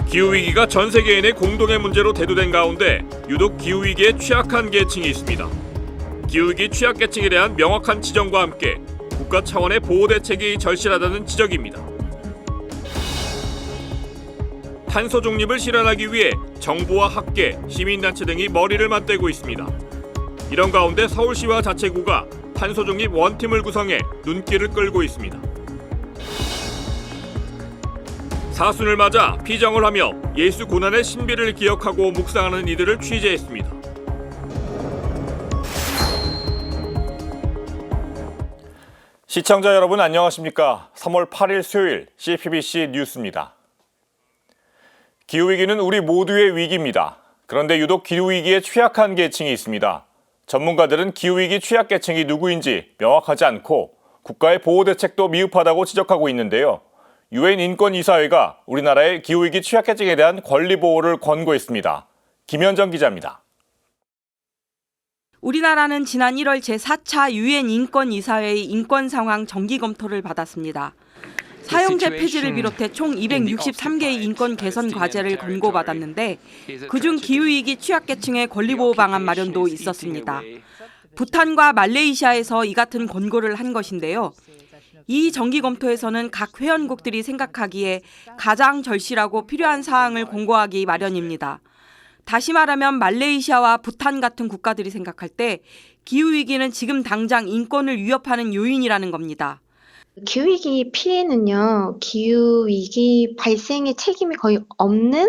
기후위기가 전 세계인의 공동의 문제로 대두된 가운데 유독 기후위기에 취약한 계층이 있습니다. 기후위기 취약계층에 대한 명확한 지정과 함께 국가 차원의 보호대책이 절실하다는 지적입니다. 탄소 중립을 실현하기 위해 정부와 학계, 시민단체 등이 머리를 맞대고 있습니다. 이런 가운데 서울시와 자치구가 탄소 중립 원팀을 구성해 눈길을 끌고 있습니다. 사순을 맞아 피정을 하며 예수 고난의 신비를 기억하고 묵상하는 이들을 취재했습니다. 시청자 여러분 안녕하십니까? 3월 8일 수요일 CPBC 뉴스입니다. 기후위기는 우리 모두의 위기입니다. 그런데 유독 기후위기에 취약한 계층이 있습니다. 전문가들은 기후위기 취약계층이 누구인지 명확하지 않고 국가의 보호대책도 미흡하다고 지적하고 있는데요. 유엔 인권이사회가 우리나라의 기후위기 취약계층에 대한 권리보호를 권고했습니다. 김현정 기자입니다. 우리나라는 지난 1월 제4차 유엔 인권이사회의 인권 상황 정기 검토를 받았습니다. 사형제 폐지를 비롯해 총 263개의 인권 개선 과제를 권고받았는데 그중 기후위기 취약계층의 권리보호 방안 마련도 있었습니다. 부탄과 말레이시아에서 이 같은 권고를 한 것인데요. 이 정기 검토에서는 각 회원국들이 생각하기에 가장 절실하고 필요한 사항을 권고하기 마련입니다. 다시 말하면 말레이시아와 부탄 같은 국가들이 생각할 때 기후위기는 지금 당장 인권을 위협하는 요인이라는 겁니다. 기후위기 피해는요, 기후위기 발생의 책임이 거의 없는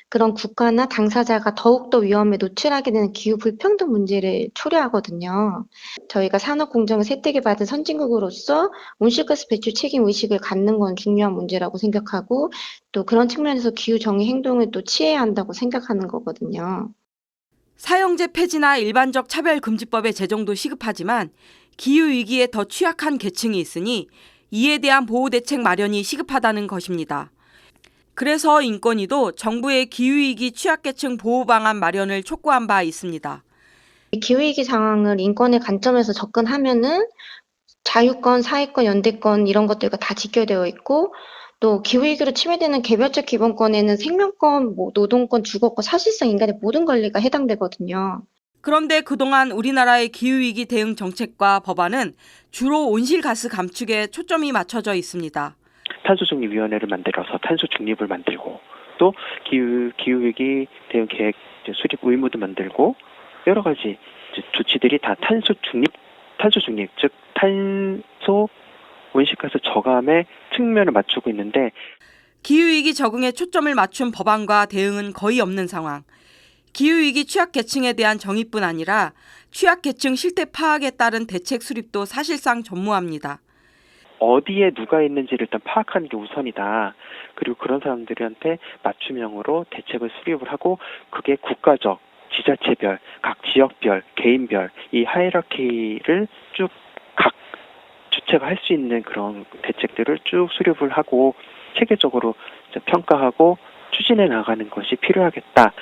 그런 국가나 당사자가 더욱더 위험에 노출하게 되는 기후 불평등 문제를 초래하거든요. 저희가 산업 공정을 세대게 받은 선진국으로서 온실가스 배출 책임 의식을 갖는 건 중요한 문제라고 생각하고 또 그런 측면에서 기후 정의 행동을 또 취해야 한다고 생각하는 거거든요. 사형제 폐지나 일반적 차별금지법의 제정도 시급하지만 기후위기에 더 취약한 계층이 있으니 이에 대한 보호대책 마련이 시급하다는 것입니다. 그래서 인권위도 정부의 기후위기 취약계층 보호방안 마련을 촉구한 바 있습니다. 기후위기 상황을 인권의 관점에서 접근하면은 자유권, 사회권, 연대권 이런 것들과 다 직결되어 있고 또 기후위기로 침해되는 개별적 기본권에는 생명권, 노동권, 주거권, 사실상 인간의 모든 권리가 해당되거든요. 그런데 그동안 우리나라의 기후위기 대응 정책과 법안은 주로 온실가스 감축에 초점이 맞춰져 있습니다. 탄소중립위원회를 만들어서 탄소 중립을 만들고 또 기후위기 대응 계획 수립 의무도 만들고 여러 가지 조치들이 다 탄소 중립 즉 탄소 온실가스 저감의 측면을 맞추고 있는데 기후위기 적응에 초점을 맞춘 법안과 대응은 거의 없는 상황. 기후위기 취약계층에 대한 정의뿐 아니라 취약계층 실태 파악에 따른 대책 수립도 사실상 전무합니다. 어디에 누가 있는지를 일단 파악하는 게 우선이다. 그리고 그런 사람들한테 맞춤형으로 대책을 수립을 하고 그게 국가적, 지자체별, 각 지역별, 개인별 이 하이라키를 쭉 각 주체가 할 수 있는 그런 대책들을 쭉 수립을 하고 체계적으로 평가하고 추진해 나가는 것이 필요하겠다.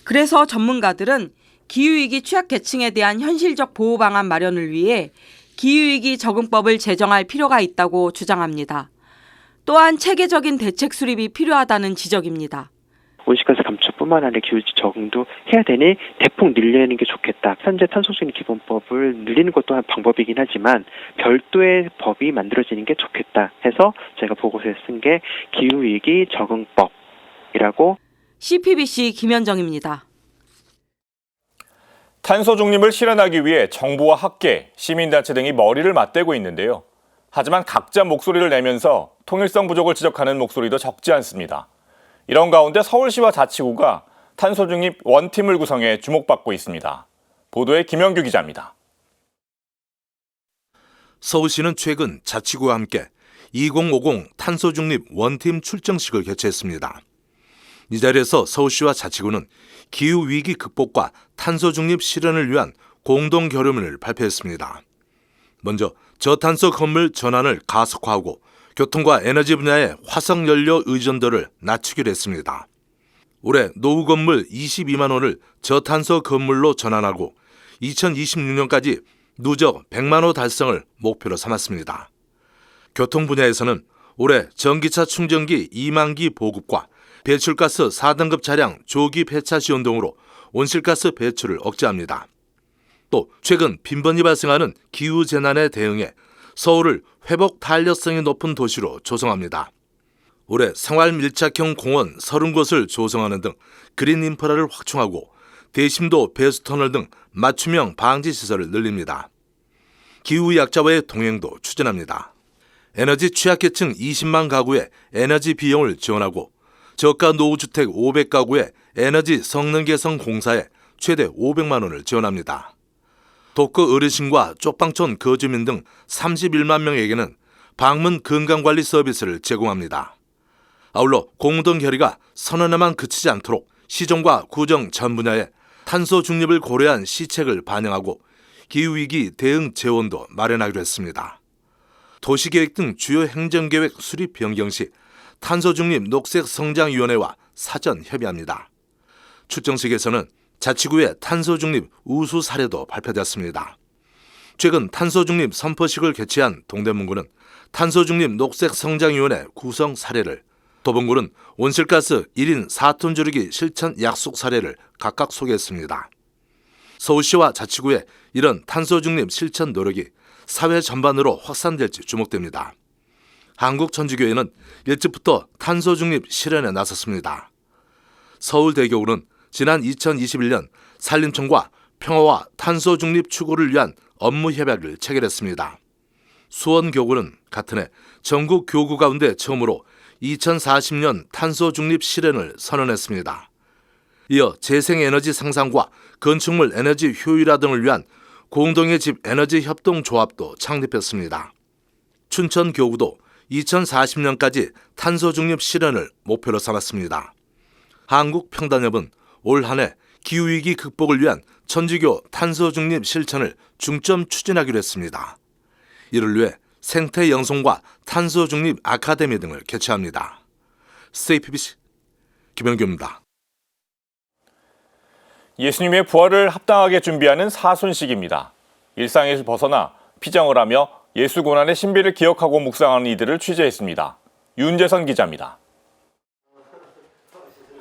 그래서 전문가들은 기후위기 취약계층에 대한 현실적 보호 방안 마련을 위해 기후위기 적응법을 제정할 필요가 있다고 주장합니다. 또한 체계적인 대책 수립이 필요하다는 지적입니다. 온실가스 감축뿐만 아니라 기후위기 적응도 해야 되니 대폭 늘리는 게 좋겠다. 현재 탄소중립 기본법을 늘리는 것도 한 방법이긴 하지만 별도의 법이 만들어지는 게 좋겠다 해서 제가 보고서에 쓴 게 기후위기 적응법이라고. CPBC 김현정입니다. 탄소 중립을 실현하기 위해 정부와 학계, 시민단체 등이 머리를 맞대고 있는데요. 하지만 각자 목소리를 내면서 통일성 부족을 지적하는 목소리도 적지 않습니다. 이런 가운데 서울시와 자치구가 탄소 중립 원팀을 구성해 주목받고 있습니다. 보도에 김영규 기자입니다. 서울시는 최근 자치구와 함께 2050 탄소 중립 원팀 출정식을 개최했습니다. 이 자리에서 서울시와 자치구는 기후위기 극복과 탄소 중립 실현을 위한 공동 결의문을 발표했습니다. 먼저 저탄소 건물 전환을 가속화하고 교통과 에너지 분야의 화석연료 의존도를 낮추기로 했습니다. 올해 노후 건물 22만 호를 저탄소 건물로 전환하고 2026년까지 누적 100만 호 달성을 목표로 삼았습니다. 교통 분야에서는 올해 전기차 충전기 2만 기 보급과 배출가스 4등급 차량 조기 폐차 지원 등으로 온실가스 배출을 억제합니다. 또 최근 빈번히 발생하는 기후재난에 대응해 서울을 회복 탄력성이 높은 도시로 조성합니다. 올해 생활밀착형 공원 30곳을 조성하는 등 그린 인프라를 확충하고 대심도 배수터널 등 맞춤형 방지시설을 늘립니다. 기후 약자와의 동행도 추진합니다. 에너지 취약계층 20만 가구에 에너지 비용을 지원하고 저가 노후주택 500가구에 에너지 성능 개선 공사에 최대 500만 원을 지원합니다. 독거 어르신과 쪽방촌 거주민 등 31만 명에게는 방문 건강관리 서비스를 제공합니다. 아울러 공동 결의가 선언에만 그치지 않도록 시정과 구정 전 분야에 탄소 중립을 고려한 시책을 반영하고 기후위기 대응 재원도 마련하기로 했습니다. 도시계획 등 주요 행정계획 수립 변경 시 탄소중립 녹색성장위원회와 사전 협의합니다. 출정식에서는 자치구의 탄소중립 우수 사례도 발표됐습니다. 최근 탄소중립 선포식을 개최한 동대문구는 탄소중립 녹색성장위원회 구성 사례를, 도봉구는 온실가스 1인 4톤 줄이기 실천 약속 사례를 각각 소개했습니다. 서울시와 자치구의 이런 탄소중립 실천 노력이 사회 전반으로 확산될지 주목됩니다. 한국천주교회는 일찍부터 탄소중립 실현에 나섰습니다. 서울대교구는 지난 2021년 산림청과 평화와 탄소중립 추구를 위한 업무 협약을 체결했습니다. 수원교구는 같은 해 전국 교구 가운데 처음으로 2040년 탄소중립 실현을 선언했습니다. 이어 재생에너지 생산과 건축물 에너지 효율화 등을 위한 공동의 집 에너지 협동조합도 창립했습니다. 춘천교구도 2040년까지 탄소중립 실현을 목표로 삼았습니다. 한국평단협은 올 한 해 기후위기 극복을 위한 천주교 탄소중립 실천을 중점 추진하기로 했습니다. 이를 위해 생태영송과 탄소중립 아카데미 등을 개최합니다. CPBC 김영규입니다. 예수님의 부활을 합당하게 준비하는 사순식입니다. 일상에서 벗어나 피정을 하며 예수 고난의 신비를 기억하고 묵상하는 이들을 취재했습니다. 윤재선 기자입니다.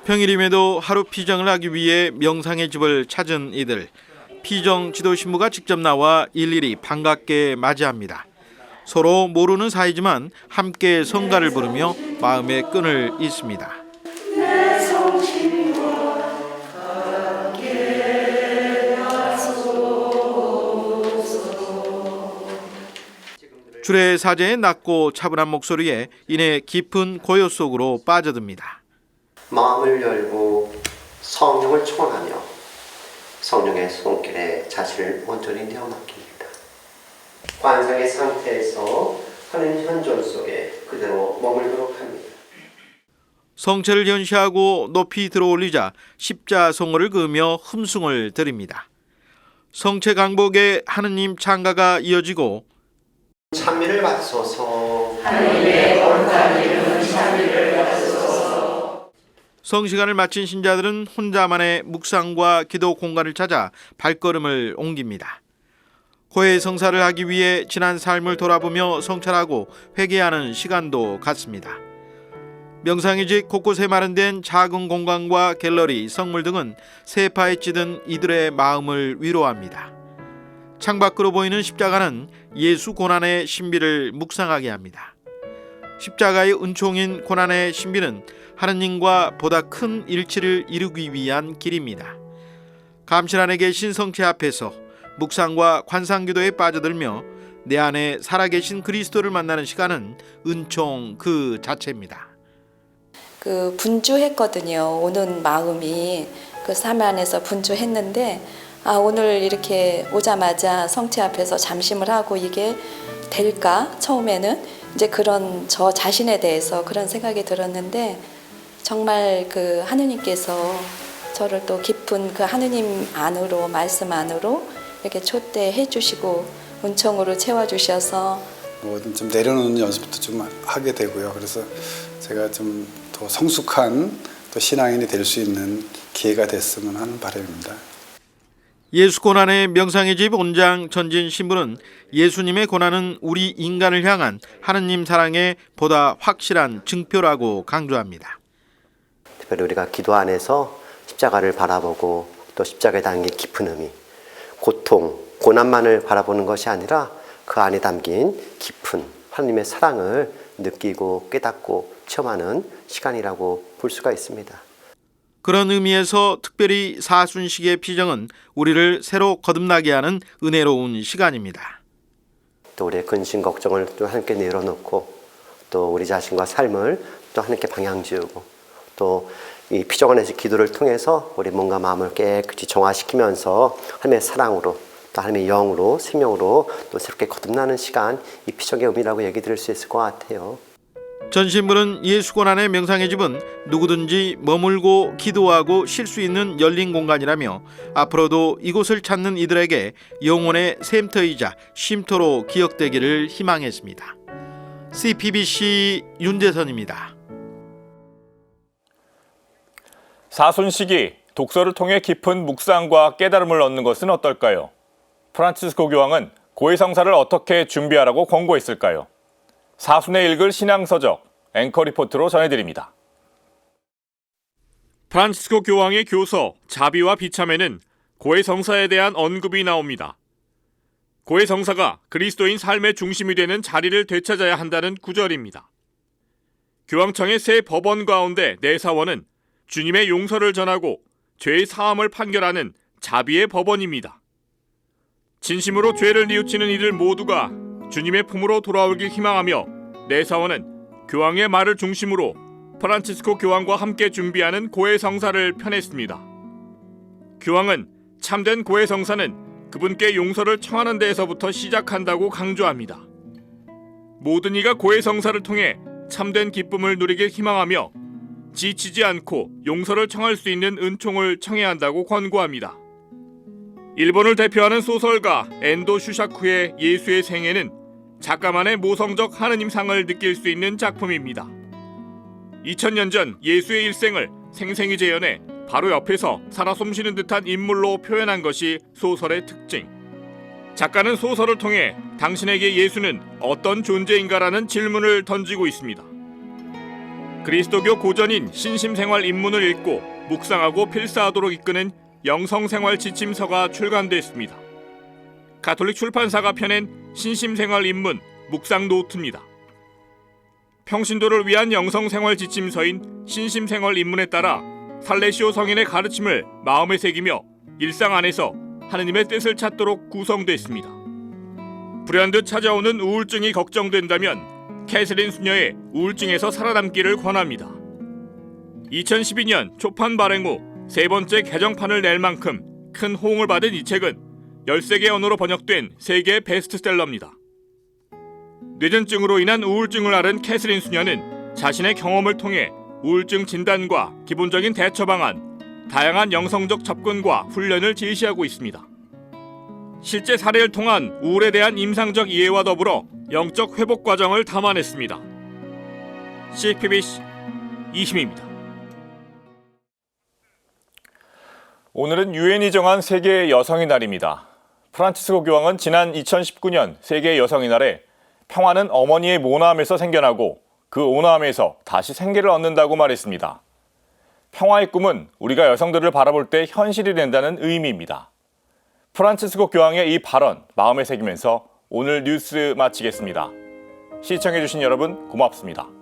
평일임에도 하루 피정을 하기 위해 명상의 집을 찾은 이들. 피정 지도 신부가 직접 나와 일일이 반갑게 맞이합니다. 서로 모르는 사이지만 함께 성가를 부르며 마음의 끈을 잇습니다. 주례 사제의 낮고 차분한 목소리에 이내 깊은 고요 속으로 빠져듭니다. 마음을 열고 성령을 초원하며 성령의 손길에 자신을 온전히 내어 맡깁니다. 관상의 상태에서 하는 현존 속에 그대로 머물도록 합니다. 성체를 현시하고 높이 들어올리자 십자송어를 그으며 흠숭을 드립니다. 성체 강복에 하느님 찬가가 이어지고 찬미를 받소서. 하느님의 거룩한 이름은 찬미를 받소서. 성시간을 마친 신자들은 혼자만의 묵상과 기도 공간을 찾아 발걸음을 옮깁니다. 고해 성사를 하기 위해 지난 삶을 돌아보며 성찰하고 회개하는 시간도 갖습니다. 명상의 집 곳곳에 마련된 작은 공간과 갤러리, 성물 등은 세파에 찌든 이들의 마음을 위로합니다. 창밖으로 보이는 십자가는 예수 고난의 신비를 묵상하게 합니다. 십자가의 은총인 고난의 신비는 하느님과 보다 큰 일치를 이루기 위한 길입니다. 감실 안에 계신 성체 앞에서 묵상과 관상기도에 빠져들며 내 안에 살아계신 그리스도를 만나는 시간은 은총 그 자체입니다. 분주했거든요. 오는 마음이 삶 안에서 분주했는데 오늘 이렇게 오자마자 성체 앞에서 잠심을 하고 이게 될까? 처음에는 이제 그런 저 자신에 대해서 그런 생각이 들었는데 정말 하느님께서 저를 또 깊은 하느님 안으로 말씀 안으로 이렇게 초대해 주시고 은총으로 채워 주셔서 좀 내려놓는 연습도 좀 하게 되고요. 그래서 제가 좀 더 성숙한 또 신앙인이 될 수 있는 기회가 됐으면 하는 바람입니다. 예수 고난의 명상의 집 온장 전진 신부는 예수님의 고난은 우리 인간을 향한 하느님 사랑의 보다 확실한 증표라고 강조합니다. 특별히 우리가 기도 안에서 십자가를 바라보고 또 십자가에 담긴 깊은 의미, 고통, 고난만을 바라보는 것이 아니라 그 안에 담긴 깊은 하나님의 사랑을 느끼고 깨닫고 체험하는 시간이라고 볼 수가 있습니다. 그런 의미에서 특별히 사순식의 피정은 우리를 새로 거듭나게 하는 은혜로운 시간입니다. 또 우리의 근심 걱정을 좀 함께 내려놓고 또 우리 자신과 삶을 또 함께 방향 지우고 또 이 피정원에서 기도를 통해서 우리 몸과 마음을 깨끗이 정화시키면서 하나님의 사랑으로 또 하나님의 영으로 생명으로 또 새롭게 거듭나는 시간, 이 피정의 의미라고 얘기 드릴 수 있을 것 같아요. 전신부는 예수고난의 명상의 집은 누구든지 머물고 기도하고 쉴 수 있는 열린 공간이라며 앞으로도 이곳을 찾는 이들에게 영혼의 샘터이자 쉼터로 기억되기를 희망했습니다. CPBC 윤재선입니다. 사순식이 독서를 통해 깊은 묵상과 깨달음을 얻는 것은 어떨까요? 프란치스코 교황은 고해성사를 어떻게 준비하라고 권고했을까요? 사순에 읽을 신앙서적 앵커 리포트로 전해드립니다. 프란치스코 교황의 교서 자비와 비참에는 고해성사에 대한 언급이 나옵니다. 고해성사가 그리스도인 삶의 중심이 되는 자리를 되찾아야 한다는 구절입니다. 교황청의 새 법원 가운데 네 사원은 주님의 용서를 전하고 죄의 사함을 판결하는 자비의 법원입니다. 진심으로 죄를 뉘우치는 이들 모두가 주님의 품으로 돌아오길 희망하며 네 사원은 교황의 말을 중심으로 프란치스코 교황과 함께 준비하는 고해성사를 펴냈습니다. 교황은 참된 고해성사는 그분께 용서를 청하는 데에서부터 시작한다고 강조합니다. 모든 이가 고해성사를 통해 참된 기쁨을 누리길 희망하며 지치지 않고 용서를 청할 수 있는 은총을 청해야 한다고 권고합니다. 일본을 대표하는 소설가 엔도 슈샤쿠의 예수의 생애는 작가만의 모성적 하느님상을 느낄 수 있는 작품입니다. 2000년 전 예수의 일생을 생생히 재현해 바로 옆에서 살아 숨쉬는 듯한 인물로 표현한 것이 소설의 특징. 작가는 소설을 통해 당신에게 예수는 어떤 존재인가라는 질문을 던지고 있습니다. 그리스도교 고전인 신심생활 입문을 읽고 묵상하고 필사하도록 이끄는 영성생활 지침서가 출간됐습니다. 가톨릭 출판사가 펴낸 신심생활 입문 묵상 노트입니다. 평신도를 위한 영성생활 지침서인 신심생활 입문에 따라 살레시오 성인의 가르침을 마음에 새기며 일상 안에서 하느님의 뜻을 찾도록 구성됐습니다. 불현듯 찾아오는 우울증이 걱정된다면 캐서린 수녀의 우울증에서 살아남기를 권합니다. 2012년 초판 발행 후 세 번째 개정판을 낼 만큼 큰 호응을 받은 이 책은 13개 언어로 번역된 세계 베스트셀러입니다. 뇌전증으로 인한 우울증을 앓은 캐서린 수녀는 자신의 경험을 통해 우울증 진단과 기본적인 대처 방안, 다양한 영성적 접근과 훈련을 제시하고 있습니다. 실제 사례를 통한 우울에 대한 임상적 이해와 더불어 영적 회복 과정을 담아냈습니다. CPBC 이심입니다. 오늘은 유엔이 정한 세계 여성의 날입니다. 프란치스코 교황은 지난 2019년 세계 여성의 날에 평화는 어머니의 모나함에서 생겨나고 그 오나함에서 다시 생기를 얻는다고 말했습니다. 평화의 꿈은 우리가 여성들을 바라볼 때 현실이 된다는 의미입니다. 프란치스코 교황의 이 발언 마음에 새기면서 오늘 뉴스 마치겠습니다. 시청해주신 여러분 고맙습니다.